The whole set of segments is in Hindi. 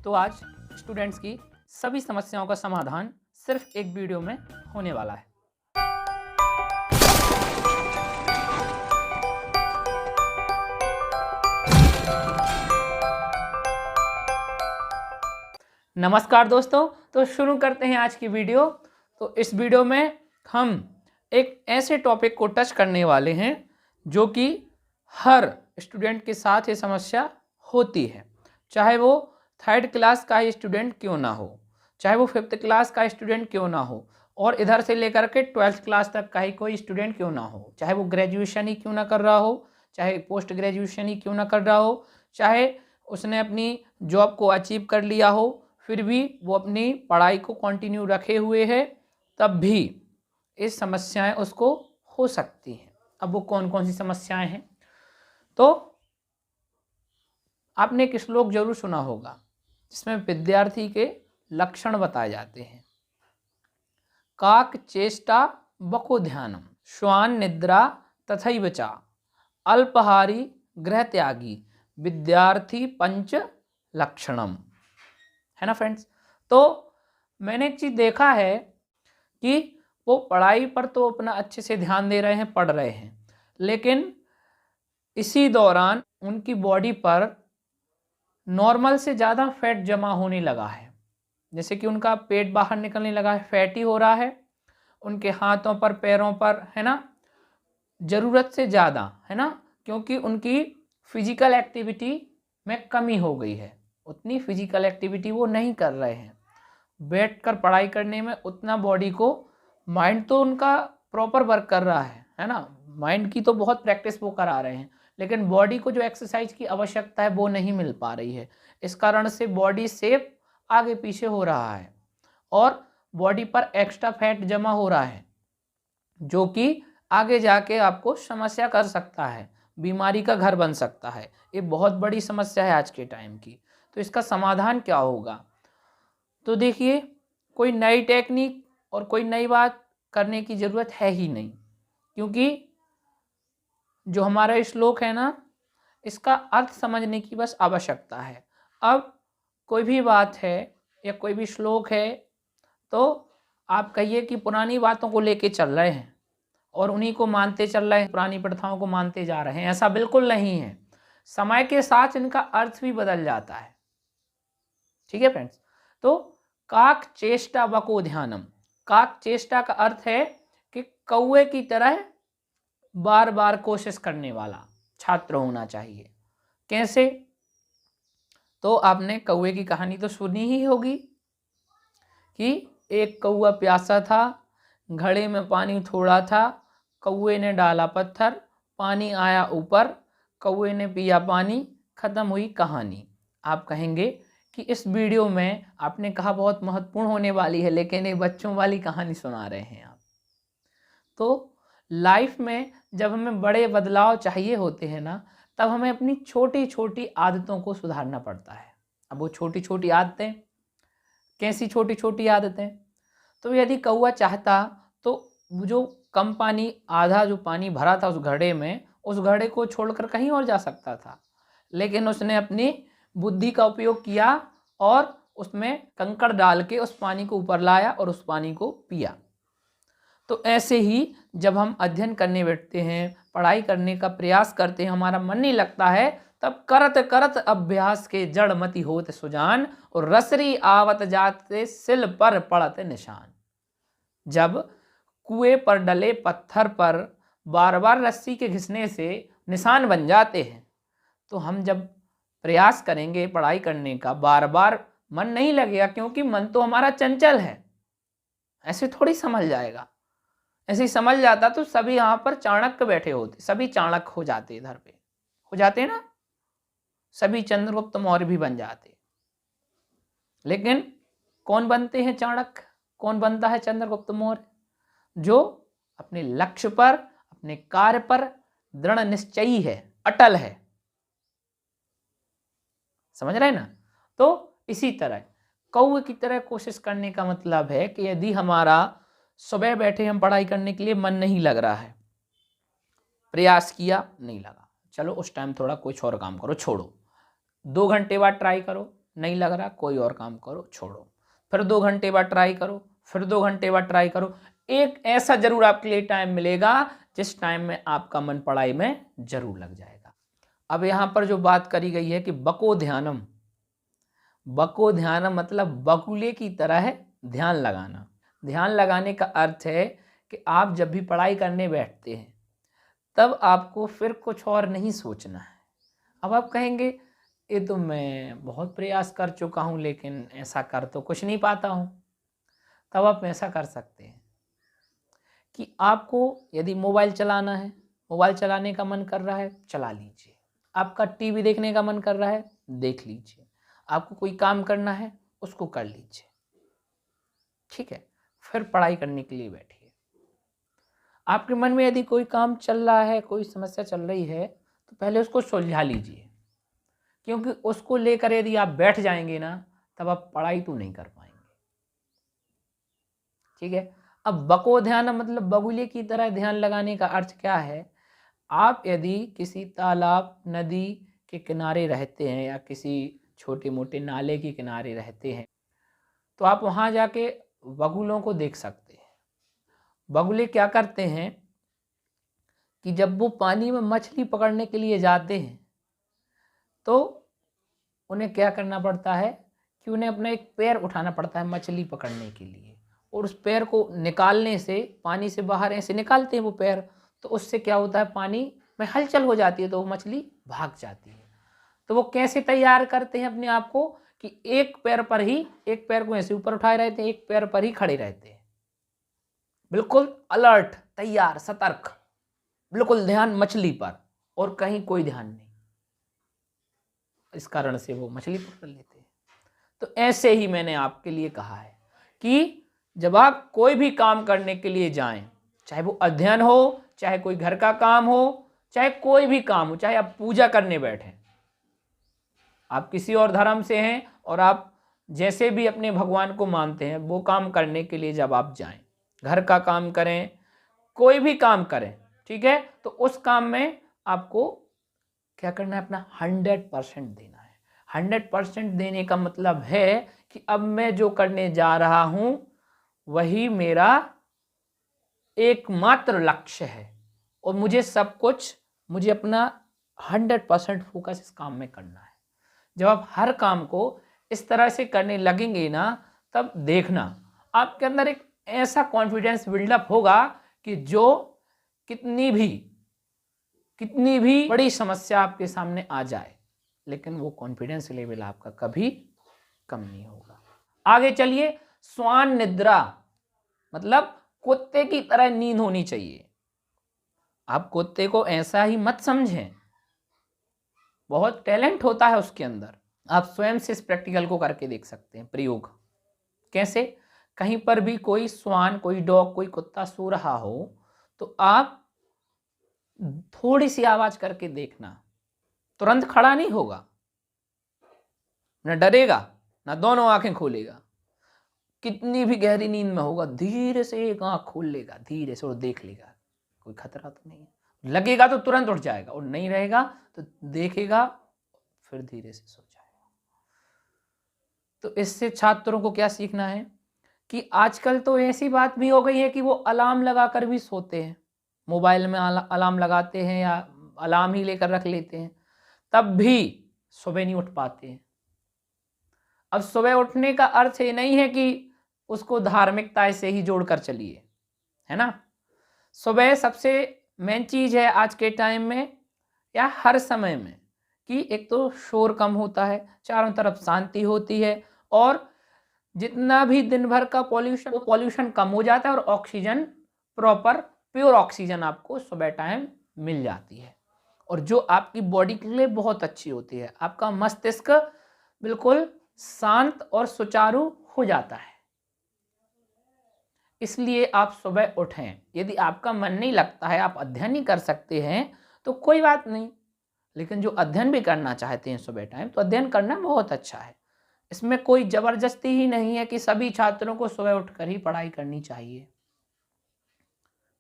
तो आज स्टूडेंट्स की सभी समस्याओं का समाधान सिर्फ एक वीडियो में होने वाला है। नमस्कार दोस्तों, तो शुरू करते हैं आज की वीडियो। तो इस वीडियो में हम एक ऐसे टॉपिक को टच करने वाले हैं जो कि हर स्टूडेंट के साथ ये समस्या होती है, चाहे वो थर्ड क्लास का ही स्टूडेंट क्यों ना हो, चाहे वो फिफ्थ क्लास का स्टूडेंट क्यों ना हो, और इधर से लेकर के 12th क्लास तक का ही कोई स्टूडेंट क्यों ना हो, चाहे वो ग्रेजुएशन ही क्यों ना कर रहा हो, चाहे पोस्ट ग्रेजुएशन ही क्यों ना कर रहा हो, चाहे उसने अपनी जॉब को अचीव कर लिया हो फिर भी वो अपनी पढ़ाई को कंटिन्यू रखे हुए है, तब भी इस समस्याएं उसको हो सकती हैं। अब वो कौन कौन सी समस्याएं हैं, तो आपने एक श्लोक जरूर सुना होगा जिसमें विद्यार्थी के लक्षण बताए जाते हैं। काक चेष्टा बको ध्यानम, श्वान निद्रा तथैव चा, अल्पहारी गृह त्यागी, विद्यार्थी पंच लक्षणम। है ना फ्रेंड्स। तो मैंने एक चीज देखा है कि वो पढ़ाई पर तो अपना अच्छे से ध्यान दे रहे हैं, पढ़ रहे हैं, लेकिन इसी दौरान उनकी बॉडी पर नॉर्मल से ज़्यादा फैट जमा होने लगा है। जैसे कि उनका पेट बाहर निकलने लगा है, फैटी हो रहा है, उनके हाथों पर पैरों पर, है ना, ज़रूरत से ज़्यादा, है ना, क्योंकि उनकी फिजिकल एक्टिविटी में कमी हो गई है। उतनी फिजिकल एक्टिविटी वो नहीं कर रहे हैं, बैठकर पढ़ाई करने में उतना बॉडी को, माइंड तो उनका प्रॉपर वर्क कर रहा है ना, माइंड की तो बहुत प्रैक्टिस वो करा रहे हैं, लेकिन बॉडी को जो एक्सरसाइज की आवश्यकता है वो नहीं मिल पा रही है। इस कारण से बॉडी शेप आगे पीछे हो रहा है और बॉडी पर एक्स्ट्रा फैट जमा हो रहा है, जो कि आगे जाके आपको समस्या कर सकता है, बीमारी का घर बन सकता है। ये बहुत बड़ी समस्या है आज के टाइम की। तो इसका समाधान क्या होगा, तो देखिए, कोई नई टेक्निक और कोई नई बात करने की ज़रूरत है ही नहीं, क्योंकि जो हमारा श्लोक है ना, इसका अर्थ समझने की बस आवश्यकता है। अब कोई भी बात है या कोई भी श्लोक है तो आप कहिए कि पुरानी बातों को लेके चल रहे हैं और उन्हीं को मानते चल रहे हैं, पुरानी प्रथाओं को मानते जा रहे हैं, ऐसा बिल्कुल नहीं है। समय के साथ इनका अर्थ भी बदल जाता है। ठीक है फ्रेंड्स। तो काक चेष्टा बको ध्यानम, काक चेष्टा का अर्थ है कि कौवे की तरह बार बार कोशिश करने वाला छात्र होना चाहिए। कैसे, तो आपने कौवे की कहानी तो सुनी ही होगी कि एक कौवा प्यासा था, घड़े में पानी थोड़ा था, कौवे ने डाला पत्थर, पानी आया ऊपर, कौवे ने पिया पानी, खत्म हुई कहानी। आप कहेंगे कि इस वीडियो में आपने कहा बहुत महत्वपूर्ण होने वाली है, लेकिन एक बच्चों वाली कहानी सुना रहे हैं आप। तो लाइफ में जब हमें बड़े बदलाव चाहिए होते हैं ना, तब हमें अपनी छोटी छोटी आदतों को सुधारना पड़ता है। अब वो छोटी छोटी आदतें कैसी, छोटी छोटी आदतें, तो यदि कौवा चाहता तो जो कम पानी, आधा जो पानी भरा था उस घड़े में, उस घड़े को छोड़कर कहीं और जा सकता था, लेकिन उसने अपनी बुद्धि का उपयोग किया और उसमें कंकड़ डाल के उस पानी को ऊपर लाया और उस पानी को पिया। तो ऐसे ही जब हम अध्ययन करने बैठते हैं, पढ़ाई करने का प्रयास करते हैं, हमारा मन नहीं लगता है, तब करत करत अभ्यास के जड़ मति होत सुजान, और रसरी आवत जाते सिल पर पड़त निशान। जब कुएं पर डले पत्थर पर बार बार रस्सी के घिसने से निशान बन जाते हैं, तो हम जब प्रयास करेंगे पढ़ाई करने का, बार बार मन नहीं लगेगा, क्योंकि मन तो हमारा चंचल है। ऐसे थोड़ी समझ जाएगा, ऐसे ही समझ जाता तो सभी यहाँ पर चाणक्य बैठे होते, सभी चाणक्य हो जाते, इधर पे हो जाते ना, सभी चंद्रगुप्त मौर्य भी बन जाते। लेकिन कौन बनते हैं चाणक्य, कौन बनता है चंद्रगुप्त मौर्य? जो अपने लक्ष्य पर, अपने कार्य पर दृढ़ निश्चयी है, अटल है। समझ रहे ना। तो इसी तरह कौवे की तरह कोशिश करने का मतलब है कि यदि हमारा सुबह बैठे हम पढ़ाई करने के लिए मन नहीं लग रहा है, प्रयास किया नहीं लगा, चलो उस टाइम थोड़ा कुछ और काम करो, छोड़ो, 2 घंटे बाद ट्राई करो, नहीं लग रहा, कोई और काम करो, छोड़ो, फिर 2 घंटे बाद ट्राई करो, फिर 2 घंटे बाद ट्राई करो। एक ऐसा जरूर आपके लिए टाइम मिलेगा जिस टाइम में आपका मन पढ़ाई में जरूर लग जाएगा। अब यहाँ पर जो बात करी गई है कि बको ध्यानम, बको ध्यानम मतलब बगुले की तरह ध्यान लगाना। ध्यान लगाने का अर्थ है कि आप जब भी पढ़ाई करने बैठते हैं तब आपको फिर कुछ और नहीं सोचना है। अब आप कहेंगे ये तो मैं बहुत प्रयास कर चुका हूँ लेकिन ऐसा कर तो कुछ नहीं पाता हूँ। तब आप ऐसा कर सकते हैं कि आपको यदि मोबाइल चलाना है, मोबाइल चलाने का मन कर रहा है, चला लीजिए। आपका टीवी देखने का मन कर रहा है, देख लीजिए। आपको कोई काम करना है, उसको कर लीजिए, ठीक है। फिर पढ़ाई करने के लिए बैठिए। आपके मन में यदि कोई काम चल रहा है, कोई समस्या चल रही है, तो पहले उसको सुलझा लीजिए, क्योंकि उसको लेकर यदि आप बैठ जाएंगे ना, तब आप पढ़ाई तो नहीं कर पाएंगे, ठीक है। अब बको ध्यान मतलब बगुले की तरह ध्यान लगाने का अर्थ क्या है? आप यदि किसी तालाब, नदी के किनारे रहते हैं या किसी छोटे मोटे नाले के किनारे रहते हैं, तो आप वहाँ जाके बगुलों को देख सकते हैं। बगुले क्या करते हैं कि जब वो पानी में मछली पकड़ने के लिए जाते हैं तो उन्हें क्या करना पड़ता है कि उन्हें अपना एक पैर उठाना पड़ता है मछली पकड़ने के लिए, और उस पैर को निकालने से, पानी से बाहर ऐसे निकालते हैं वो पैर, तो उससे क्या होता है, पानी में हलचल हो जाती है, तो वो मछली भाग जाती है। तो वो कैसे तैयार करते हैं अपने आप को कि एक पैर पर ही, एक पैर को ऐसे ऊपर उठाए रहते हैं, एक पैर पर ही खड़े रहते हैं, बिल्कुल अलर्ट, तैयार, सतर्क, बिल्कुल ध्यान मछली पर और कहीं कोई ध्यान नहीं। इस कारण से वो मछली पकड़ लेते हैं। तो ऐसे ही मैंने आपके लिए कहा है कि जब आप कोई भी काम करने के लिए जाएं, चाहे वो अध्ययन हो, चाहे कोई घर का काम हो, चाहे कोई भी काम हो, चाहे आप पूजा करने बैठें, आप किसी और धर्म से हैं और आप जैसे भी अपने भगवान को मानते हैं, वो काम करने के लिए जब आप जाएं, घर का काम करें, कोई भी काम करें, ठीक है, तो उस काम में आपको क्या करना है, अपना 100% देना है। 100% देने का मतलब है कि अब मैं जो करने जा रहा हूं वही मेरा एकमात्र लक्ष्य है और मुझे सब कुछ, मुझे अपना 100% फोकस इस काम में करना है। जब आप हर काम को इस तरह से करने लगेंगे ना, तब देखना आपके अंदर एक ऐसा कॉन्फिडेंस बिल्डअप होगा कि जो कितनी भी बड़ी समस्या आपके सामने आ जाए, लेकिन वो कॉन्फिडेंस लेवल आपका कभी कम नहीं होगा। आगे चलिए, स्वान निद्रा मतलब कुत्ते की तरह नींद होनी चाहिए। आप कुत्ते को ऐसा ही मत समझें, बहुत टैलेंट होता है उसके अंदर। आप स्वयं से इस प्रैक्टिकल को करके देख सकते हैं प्रयोग। कैसे? कहीं पर भी कोई स्वान, कोई डॉग, कोई कुत्ता सो रहा हो तो आप थोड़ी सी आवाज करके देखना, तुरंत खड़ा नहीं होगा, न डरेगा, न दोनों आंखें खोलेगा, कितनी भी गहरी नींद में होगा, धीरे से एक आंख खोल लेगा, धीरे से, और देख लेगा कोई खतरा तो नहीं है। लगेगा तो तुरंत उठ जाएगा, और नहीं रहेगा तो देखेगा, फिर धीरे से सो जाएगा। तो इससे छात्रों को क्या सीखना है कि आजकल तो ऐसी बात भी हो गई है कि वो अलार्म लगाकर भी सोते हैं, मोबाइल में अलार्म लगाते हैं या अलार्म ही लेकर रख लेते हैं, तब भी सुबह नहीं उठ पाते हैं। अब सुबह उठने का अर्थ ये नहीं है कि उसको धार्मिकता से ही जोड़कर चलिए, है ना। सुबह सबसे मेन चीज है आज के टाइम में या हर समय में कि एक तो शोर कम होता है, चारों तरफ शांति होती है, और जितना भी दिन भर का पॉल्यूशन कम हो जाता है, और ऑक्सीजन प्रॉपर प्योर ऑक्सीजन आपको सुबह टाइम मिल जाती है, और जो आपकी बॉडी के लिए बहुत अच्छी होती है। आपका मस्तिष्क बिल्कुल शांत और सुचारू हो जाता है। इसलिए आप सुबह उठें। यदि आपका मन नहीं लगता है, आप अध्ययन नहीं कर सकते हैं, तो कोई बात नहीं, लेकिन जो अध्ययन भी करना चाहते हैं सुबह टाइम, तो अध्ययन करना बहुत अच्छा है। इसमें कोई जबरदस्ती ही नहीं है कि सभी छात्रों को सुबह उठकर ही पढ़ाई करनी चाहिए।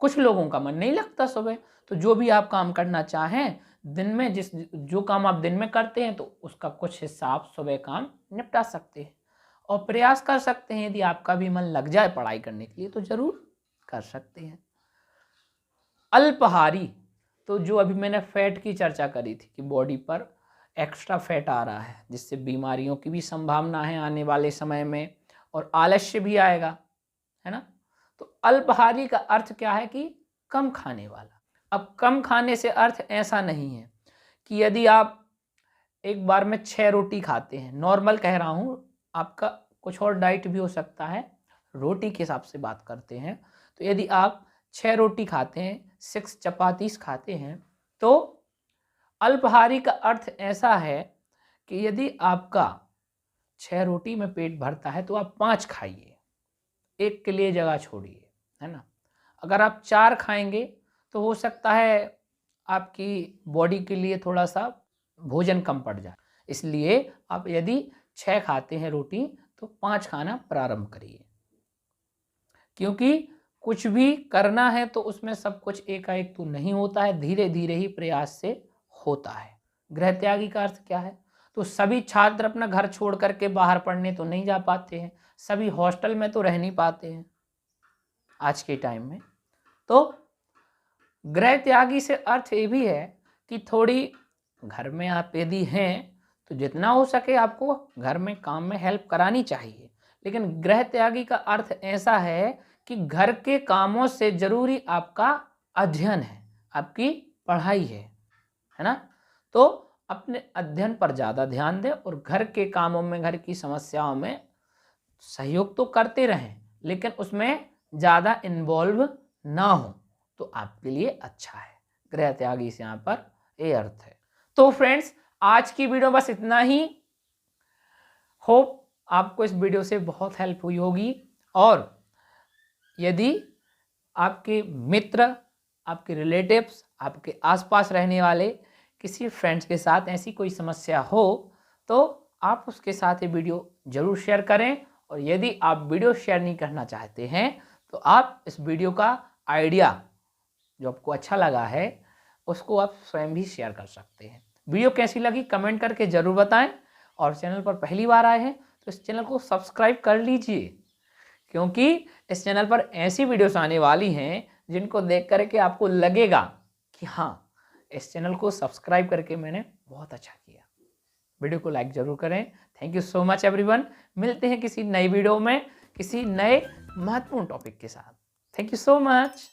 कुछ लोगों का मन नहीं लगता सुबह, तो जो भी आप काम करना चाहें दिन में जो काम आप दिन में करते हैं तो उसका कुछ हिस्सा आप सुबह काम निपटा सकते हैं और प्रयास कर सकते हैं। यदि आपका भी मन लग जाए पढ़ाई करने के लिए तो जरूर कर सकते हैं। अल्पाहारी, तो जो अभी मैंने फैट की चर्चा करी थी कि बॉडी पर एक्स्ट्रा फैट आ रहा है जिससे बीमारियों की भी संभावना है आने वाले समय में और आलस्य भी आएगा, है ना। तो अल्पाहारी का अर्थ क्या है कि कम खाने वाला। अब कम खाने से अर्थ ऐसा नहीं है कि यदि आप एक बार में 6 रोटी खाते हैं, नॉर्मल कह रहा हूँ, आपका कुछ और डाइट भी हो सकता है, रोटी के हिसाब से बात करते हैं। तो यदि आप 6 रोटी खाते हैं, 6 चपातीस खाते हैं, तो अल्पाहारी का अर्थ ऐसा है कि यदि आपका 6 रोटी में पेट भरता है तो आप 5 खाइए, एक के लिए जगह छोड़िए, है ना। अगर आप 4 खाएंगे तो हो सकता है आपकी बॉडी के लिए थोड़ा सा भोजन कम पड़ जाए, इसलिए आप यदि 6 खाते हैं रोटी तो 5 खाना प्रारंभ करिए। क्योंकि कुछ भी करना है तो उसमें सब कुछ एकाएक तो नहीं होता है, धीरे धीरे ही प्रयास से होता है। गृह त्यागी का अर्थ क्या है? तो सभी छात्र अपना घर छोड़ करके बाहर पढ़ने तो नहीं जा पाते हैं, सभी हॉस्टल में तो रह नहीं पाते हैं आज के टाइम में। तो गृह त्यागी से अर्थ ये भी है कि थोड़ी घर में आप यदि हैं तो जितना हो सके आपको घर में काम में हेल्प करानी चाहिए, लेकिन गृह त्यागी का अर्थ ऐसा है कि घर के कामों से जरूरी आपका अध्ययन है, आपकी पढ़ाई है ना। तो अपने अध्ययन पर ज़्यादा ध्यान दें और घर के कामों में, घर की समस्याओं में सहयोग तो करते रहें, लेकिन उसमें ज़्यादा इन्वॉल्व ना हो तो आपके लिए अच्छा है। गृह त्यागी से यहाँ पर ये अर्थ है। तो फ्रेंड्स, आज की वीडियो बस इतना ही। होप आपको इस वीडियो से बहुत हेल्प हुई होगी और यदि आपके मित्र, आपके रिलेटिव्स, आपके आसपास रहने वाले किसी फ्रेंड्स के साथ ऐसी कोई समस्या हो तो आप उसके साथ ये वीडियो जरूर शेयर करें। और यदि आप वीडियो शेयर नहीं करना चाहते हैं तो आप इस वीडियो का आइडिया जो आपको अच्छा लगा है उसको आप स्वयं भी शेयर कर सकते हैं। वीडियो कैसी लगी कमेंट करके ज़रूर बताएं और चैनल पर पहली बार आए हैं तो इस चैनल को सब्सक्राइब कर लीजिए, क्योंकि इस चैनल पर ऐसी वीडियोस आने वाली हैं जिनको देख करके आपको लगेगा कि हाँ, इस चैनल को सब्सक्राइब करके मैंने बहुत अच्छा किया। वीडियो को लाइक ज़रूर करें। Thank you so much everyone. मिलते हैं किसी नई वीडियो में किसी नए महत्वपूर्ण टॉपिक के साथ। Thank you so much.